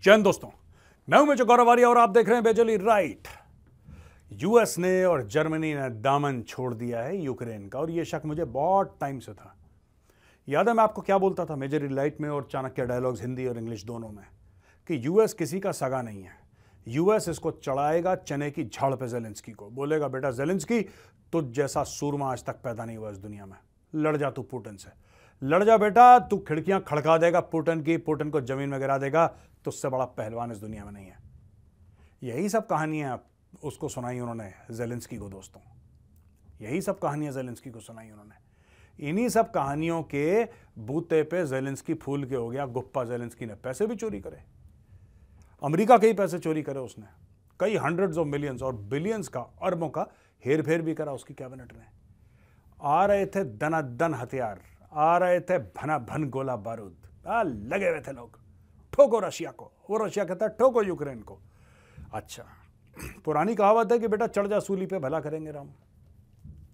जय हिंद दोस्तों, मैं हूं मेजर गौरव आर्य और आप देख रहे हैं बेजली राइट। यूएस ने और जर्मनी ने दामन छोड़ दिया है यूक्रेन का, और यह शक मुझे बहुत टाइम से था। याद है मैं आपको क्या बोलता था मेजर राइट में और चाणक्य डायलॉग्स हिंदी और इंग्लिश दोनों में, कि यूएस किसी का सगा नहीं है। यूएस इसको चढ़ाएगा चने की झाड़ पे जेलेंस्की को, बोलेगा बेटा जेलेंस्की तुझ जैसा सूरमा आज तक पैदा नहीं हुआ इस दुनिया में, लड़ जा तू पुतिन से, लड़ जा बेटा, तू खिड़कियां खड़का देगा पुतिन की, पुतिन को जमीन में गिरा देगा, तुझसे बड़ा पहलवान इस दुनिया में नहीं है। यही सब कहानियां उसको सुनाई उन्होंने जेलेंस्की को दोस्तों, यही सब कहानियां जेलेंस्की को सुनाई उन्होंने। इन्हीं सब कहानियों के बूते पे जेलेंस्की फूल के हो गया गुप्पा। जेलेंस्की ने पैसे भी चोरी करे, अमेरिका के ही पैसे चोरी करे उसने, कई हंड्रेड्स ऑफ मिलियंस और बिलियंस का, अरबों का हेर फेर भी करा उसकी कैबिनेट में। आ रहे थे दनादन हथियार, आ रहे थे भना भन गोला बारूद, लगे हुए थे लोग, ठोको रशिया को, वो रशिया कहता है ठोको यूक्रेन को। अच्छा, पुरानी कहावत है कि बेटा चढ़ जा सूली पे भला करेंगे राम,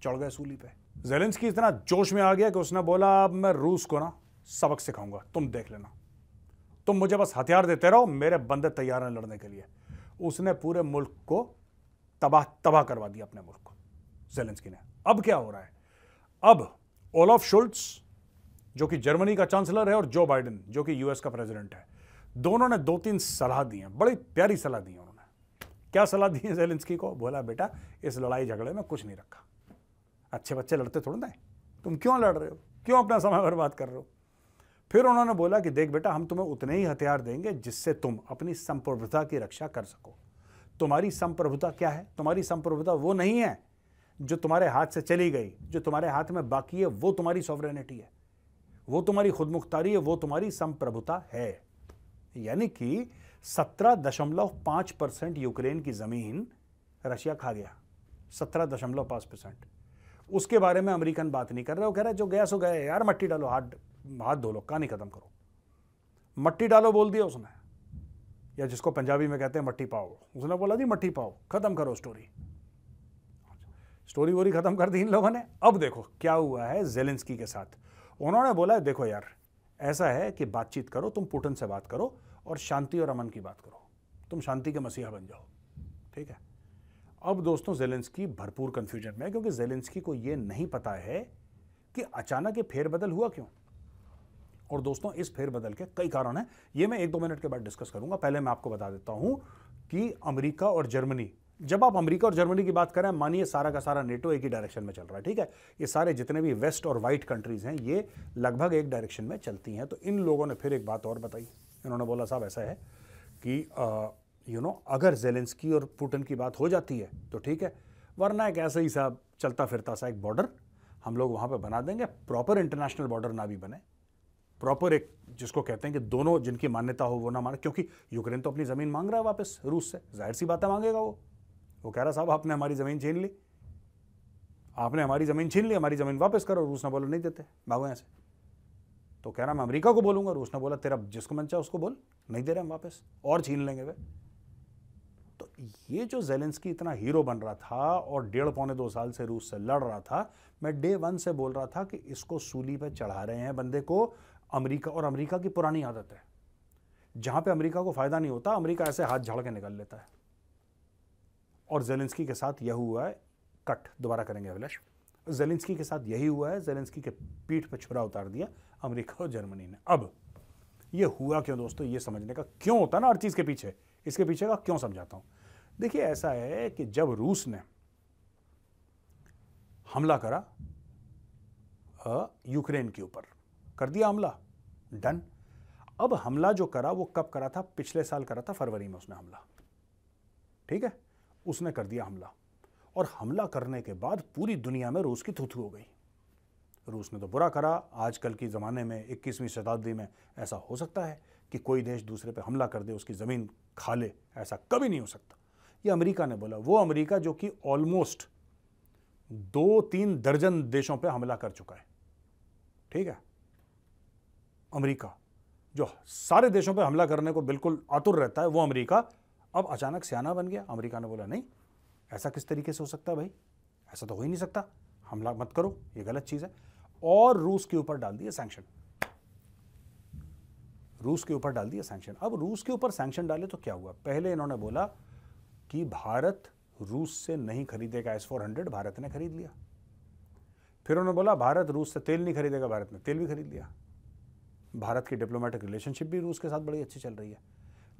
चढ़ गए सूली पे। जेलेंस्की इतना जोश में आ गया कि उसने बोला अब मैं रूस को ना सबक सिखाऊंगा, तुम देख लेना, तुम मुझे बस हथियार देते रहो, मेरे बंदे तैयार हैं लड़ने के लिए। उसने पूरे मुल्क को तबाह करवा दिया, अपने मुल्क को, जेलेंस्की ने। अब क्या हो रहा है, अब ओलाफ शुल्ट्ज जो कि जर्मनी का चांसलर है और जो बाइडेन जो कि यूएस का प्रेसिडेंट है, दोनों ने 2-3 सलाह दी हैं, बड़ी प्यारी सलाह दी है उन्होंने। क्या सलाह दी है जेलेंस्की को? बोला बेटा इस लड़ाई झगड़े में कुछ नहीं रखा, अच्छे बच्चे लड़ते थोड़ा ना है, तुम क्यों लड़ रहे हो, क्यों अपना समय बर्बाद कर रहे हो। फिर उन्होंने बोला कि देख बेटा हम तुम्हें उतने ही हथियार देंगे जिससे तुम अपनी संप्रभुता की रक्षा कर सको। तुम्हारी संप्रभुता क्या है? तुम्हारी संप्रभुता वो नहीं है जो तुम्हारे हाथ से चली गई, जो तुम्हारे हाथ में बाकी है वो तुम्हारी सॉवरेनिटी है, वो तुम्हारी खुदमुख्तारी है, वो तुम्हारी संप्रभुता है। यानी कि 17.5% यूक्रेन की जमीन रशिया खा गया, 17.5%। उसके बारे में अमेरिकन बात नहीं कर रहे, वो कह रहे जो गया सो गया यार, मट्टी डालो, हाथ धो लो, कहानी खत्म करो, मट्टी डालो बोल दिया उसने, या जिसको पंजाबी में कहते हैं मट्टी पाओ, उसने बोला जी मट्टी पाओ, खत्म करो स्टोरी वोरी खत्म कर दी इन लोगों ने। अब देखो क्या हुआ है जेलेंस्की के साथ। उन्होंने बोला देखो यार ऐसा है कि बातचीत करो, तुम पुतिन से बात करो और शांति और अमन की बात करो, तुम शांति के मसीहा बन जाओ, ठीक है। अब दोस्तों जेलेंस्की भरपूर कंफ्यूजन में है, क्योंकि जेलेंस्की को यह नहीं पता है कि अचानक ये फेरबदल हुआ क्यों। और दोस्तों इस फेरबदल के कई कारण हैं, ये मैं 1-2 मिनट के बाद डिस्कस करूंगा। पहले मैं आपको बता देता हूं कि अमेरिका और जर्मनी, जब आप अमेरिका और जर्मनी की बात करें, मानिए सारा का सारा नेटो एक ही डायरेक्शन में चल रहा है, ठीक है। ये सारे जितने भी वेस्ट और वाइट कंट्रीज हैं ये लगभग एक डायरेक्शन में चलती हैं। तो इन लोगों ने फिर एक बात और बताई, इन्होंने बोला साहब ऐसा है कि अगर जेलेंस्की और पुतिन की बात हो जाती है तो ठीक है, वरना एक ऐसा ही साहब चलता फिरता सा एक बॉर्डर हम लोग वहाँ पर बना देंगे, प्रॉपर इंटरनेशनल बॉर्डर ना भी बने, प्रॉपर एक जिसको कहते हैं कि दोनों जिनकी मान्यता हो वो ना माने, क्योंकि यूक्रेन तो अपनी ज़मीन मांग रहा है वापस रूस से, जाहिर सी बात है मांगेगा वो कह रहा साहब आपने हमारी ज़मीन छीन ली, आपने हमारी ज़मीन छीन ली, हमारी ज़मीन वापस करो। रूस ने बोला नहीं देते, भागो यहाँ से। तो कह रहा मैं अमेरिका को बोलूँगा, रूस ने बोला तेरा जिसको मन चाहे उसको बोल, नहीं दे रहे हम वापस, और छीन लेंगे वे। तो ये जो जेलेंस्की इतना हीरो बन रहा था और 1.5-2 साल से रूस से लड़ रहा था, मैं डे 1 से बोल रहा था कि इसको सूली पे चढ़ा रहे हैं बंदे को अमेरिका। और अमेरिका की पुरानी आदत है, जहां पे अमेरिका को फायदा नहीं होता अमेरिका ऐसे हाथ झाड़ के निकल लेता है। और जेलेंस्की के साथ यह हुआ है, कट दोबारा करेंगे अभिलाष, जेलेंस्की के साथ यही हुआ है, जेलेंस्की के पीठ पर छुरा उतार दिया अमेरिका और जर्मनी ने। अब ये हुआ क्यों दोस्तों, ये समझने का क्यों होता है ना हर चीज के पीछे, इसके पीछे का क्यों समझाता हूं। देखिए ऐसा है कि जब रूस ने हमला करा यूक्रेन के ऊपर, कर दिया हमला, डन। अब हमला जो करा वो कब करा था? पिछले साल करा था, फरवरी में उसने हमला, ठीक है, उसने कर दिया हमला। और हमला करने के बाद पूरी दुनिया में रूस की थू-थू हो गई। रूस ने तो बुरा करा, आजकल के ज़माने में 21वीं शताब्दी में ऐसा हो सकता है कि कोई देश दूसरे पे हमला कर दे, उसकी ज़मीन खा ले, ऐसा कभी नहीं हो सकता। ये अमेरिका ने बोला, वो अमेरिका जो कि ऑलमोस्ट 2-3 दर्जन देशों पे हमला कर चुका है, ठीक है। अमेरिका जो सारे देशों पे हमला करने को बिल्कुल आतुर रहता है, वो अमेरिका अब अचानक सियाना बन गया। अमेरिका ने बोला नहीं, ऐसा किस तरीके से हो सकता है भाई, ऐसा तो हो ही नहीं सकता, हमला मत करो, ये गलत चीज़ है। और रूस के ऊपर डाल दिए सैंक्शन। रूस के ऊपर डाल दिया सैंक्शन। अब रूस के ऊपर सैंक्शन डाले तो क्या हुआ? पहले इन्होंने बोला कि भारत रूस से नहीं खरीदेगा S-400, भारत ने खरीद लिया। फिर उन्होंने बोला भारत रूस से तेल नहीं खरीदेगा, भारत ने तेल भी खरीद लिया। भारत की डिप्लोमेटिक रिलेशनशिप भी रूस के साथ बड़ी अच्छी चल रही है।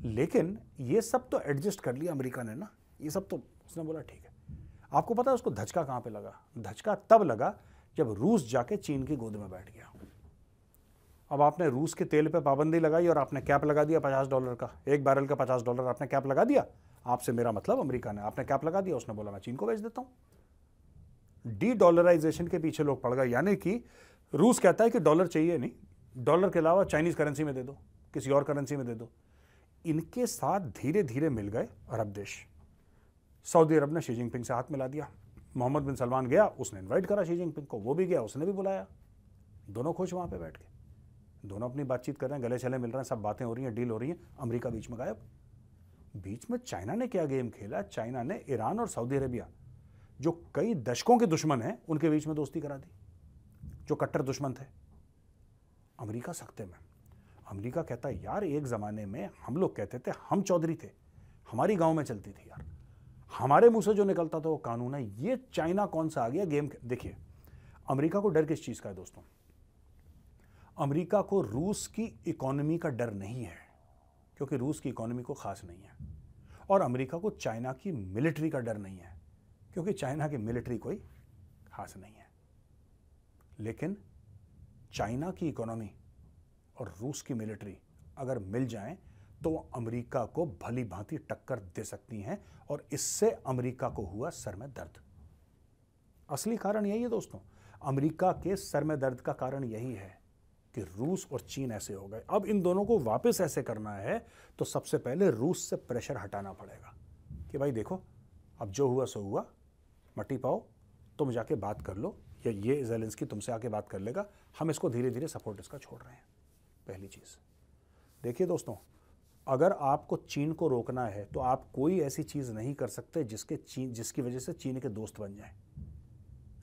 लेकिन ये सब तो एडजस्ट कर लिया अमेरिका ने ना, ये सब तो उसने बोला ठीक है। आपको पता है उसको धचका कहाँ पे लगा? धचका तब लगा जब रूस जाके चीन की गोद में बैठ गया। अब आपने रूस के तेल पे पाबंदी लगाई और आपने कैप लगा दिया $50 का, एक बैरल का $50 आपने कैप लगा दिया। आपसे मेरा मतलब अमेरिका ने, आपने कैप लगा दिया, उसने बोला मैं चीन को बेच देता हूं। डी डॉलराइजेशन के पीछे लोग पड़ गए, यानी कि रूस कहता है कि डॉलर चाहिए नहीं, डॉलर के अलावा चाइनीज करेंसी में दे दो, किसी और करेंसी में दे दो। इनके साथ धीरे धीरे मिल गए अरब देश। सऊदी अरब ने शी जिनपिंग से हाथ मिला दिया। मोहम्मद बिन सलमान गया, उसने इन्वाइट करा शी जिनपिंग को, वो भी गया, उसने भी बुलाया। दोनों खुश वहां पे बैठ के, दोनों अपनी बातचीत कर रहे हैं, गले चले मिल रहे हैं, सब बातें हो रही हैं, डील हो रही हैं। अमेरिका बीच में गायब। बीच में चाइना ने क्या गेम खेला? चाइना ने ईरान और सऊदी अरेबिया, जो कई दशकों के दुश्मन हैं, उनके बीच में दोस्ती करा दी, जो कट्टर दुश्मन थे। अमेरिका सख्ते में। अमेरिका कहता है यार एक ज़माने में हम लोग कहते थे हम चौधरी थे, हमारी गांव में चलती थी यार, हमारे मुंह से जो निकलता था वो कानून है। ये चाइना कौन सा आ गया गेम? देखिए अमेरिका को डर किस चीज़ का है दोस्तों? अमेरिका को रूस की इकोनॉमी का डर नहीं है, क्योंकि रूस की इकोनॉमी को खास नहीं है। और अमेरिका को चाइना की मिलिट्री का डर नहीं है, क्योंकि चाइना की मिलिट्री कोई खास नहीं है। लेकिन चाइना की इकोनॉमी और रूस की मिलिट्री अगर मिल जाएं तो वो अमेरिका को भली भांति टक्कर दे सकती हैं, और इससे अमेरिका को हुआ सर में दर्द। असली कारण यही है दोस्तों, अमेरिका के सर में दर्द का कारण यही है कि रूस और चीन ऐसे हो गए। अब इन दोनों को वापस ऐसे करना है तो सबसे पहले रूस से प्रेशर हटाना पड़ेगा कि भाई देखो अब जो हुआ सो हुआ, मट्टी पाओ, तुम जाके बात कर लो, या ये ज़ेलेंस्की तुमसे आके बात कर लेगा, हम इसको धीरे धीरे सपोर्ट इसका छोड़ रहे हैं। पहली चीज़ देखिए दोस्तों, अगर आपको चीन को रोकना है तो आप कोई ऐसी चीज़ नहीं कर सकते जिसकी वजह से चीन के दोस्त बन जाएं।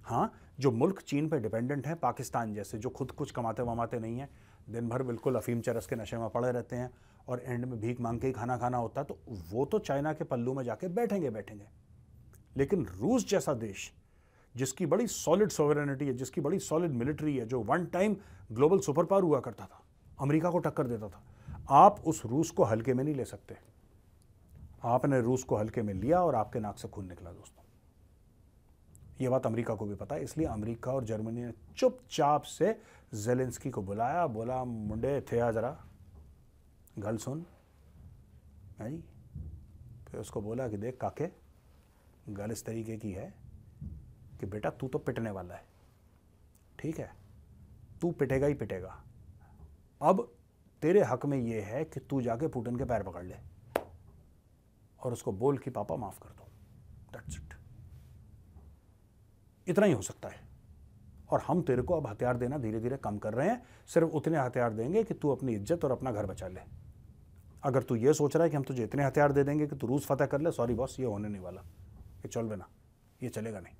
हाँ, जो मुल्क चीन पे डिपेंडेंट है, पाकिस्तान जैसे, जो खुद कुछ कमाते वमाते नहीं है, दिन भर बिल्कुल अफीम चरस के नशे में पड़े रहते हैं और एंड में भीख मांग के ही खाना खाना होता है, तो वो तो चाइना के पल्लू में जाके बैठेंगे। लेकिन रूस जैसा देश जिसकी बड़ी सॉलिड सॉवरेनिटी है, जिसकी बड़ी सॉलिड मिलिट्री है, जो one time global super power हुआ करता था, अमेरिका को टक्कर देता था, आप उस रूस को हल्के में नहीं ले सकते। आपने रूस को हल्के में लिया और आपके नाक से खून निकला दोस्तों। यह बात अमेरिका को भी पता है, इसलिए अमेरिका और जर्मनी ने चुपचाप से ज़ेलेंस्की को बुलाया, बोला मुंडे थे आ जरा गल सुन है जी। फिर उसको बोला कि देख काके, गल इस तरीके की है कि बेटा तू तो पिटने वाला है, ठीक है, तू पिटेगा ही पिटेगा। अब तेरे हक में यह है कि तू जाके पुतिन के पैर पकड़ ले और उसको बोल कि पापा माफ कर दो। दैट्स इट, इतना ही हो सकता है। और हम तेरे को अब हथियार देना धीरे धीरे कम कर रहे हैं, सिर्फ उतने हथियार देंगे कि तू अपनी इज्जत और अपना घर बचा ले। अगर तू ये सोच रहा है कि हम तुझे इतने हथियार दे देंगे कि तू रूस फतेह कर ले, सॉरी बॉस, ये होने नहीं वाला, ये चल बना, ये चलेगा नहीं।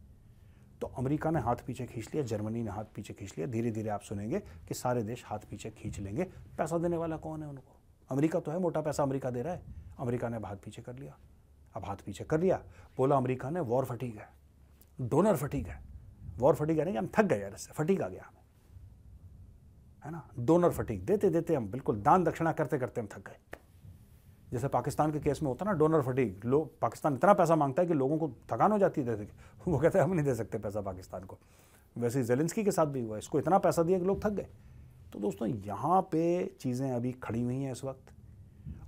तो अमेरिका ने हाथ पीछे खींच लिया, जर्मनी ने हाथ पीछे खींच लिया, धीरे धीरे आप सुनेंगे कि सारे देश हाथ पीछे खींच लेंगे। पैसा देने वाला कौन है उनको? अमेरिका तो है, मोटा पैसा अमेरिका दे रहा है। अमेरिका ने हाथ पीछे कर लिया। अब हाथ पीछे कर लिया, बोला अमेरिका ने वॉर फटीग है, डोनर फटीग है। वॉर फटीग है नहीं कि हम थक गए यार, इससे फटीग आ गया हमें, है ना। डोनर फटीग, देते देते हम बिल्कुल दान दक्षिणा करते करते हम थक गए। जैसे पाकिस्तान के केस में होता ना डोनर फटीग, लोग पाकिस्तान इतना पैसा मांगता है कि लोगों को थकान हो जाती है, वो कहते हैं हम नहीं दे सकते पैसा पाकिस्तान को। वैसे ही ज़ेलेंस्की के साथ भी हुआ, इसको इतना पैसा दिया कि लोग थक गए। तो दोस्तों यहाँ पे चीज़ें अभी खड़ी हुई हैं इस वक्त,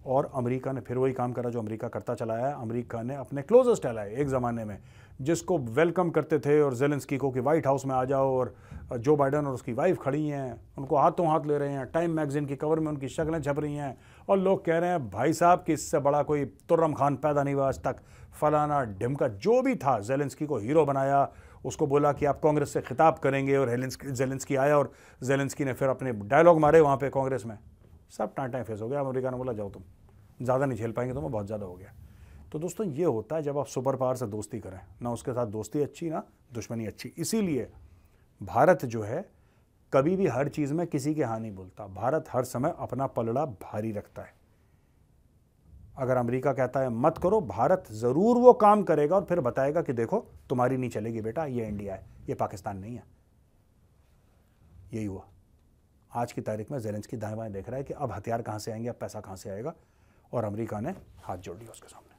और अमेरिका ने फिर वही काम करा जो अमेरिका करता चला है। अमेरिका ने अपने क्लोजेस्ट एलाय, एक ज़माने में जिसको वेलकम करते थे और ज़ेलेंस्की को कि वाइट हाउस में आ जाओ, और जो बाइडन और उसकी वाइफ खड़ी हैं, उनको हाथों हाथ ले रहे हैं, टाइम मैगजीन की कवर में उनकी शक्लें छप रही हैं, और लोग कह रहे हैं भाई साहब कि इससे बड़ा कोई तुर्रम खान पैदा नहीं हुआ आज तक, फलाना ढिमका। जो भी था, ज़ेलेंस्की को हीरो बनाया, उसको बोला कि आप कांग्रेस से खिताब करेंगे, और ज़ेलेंस्की आया और ज़ेलेंस्की ने फिर अपने डायलॉग मारे वहाँ पर कांग्रेस में, सब टाँटाएँ फेस हो गया। अमेरिका ने बोला जाओ तुम, ज़्यादा नहीं झेल पाएंगे तुम्हें, बहुत ज़्यादा हो गया। तो दोस्तों ये होता है जब आप सुपर पावर से दोस्ती करें, ना उसके साथ दोस्ती अच्छी ना दुश्मनी अच्छी। इसीलिए भारत जो है कभी भी हर चीज में किसी के हाथ नहीं बोलता। भारत हर समय अपना पलड़ा भारी रखता है। अगर अमेरिका कहता है मत करो, भारत जरूर वो काम करेगा और फिर बताएगा कि देखो तुम्हारी नहीं चलेगी बेटा, ये इंडिया है, ये पाकिस्तान नहीं है। यही हुआ। आज की तारीख में ज़ेलेंस्की दाएं बाएं देख रहा है कि अब हथियार कहां से आएंगे, अब पैसा कहां से आएगा, और अमेरिका ने हाथ जोड़ दिया उसके सामने।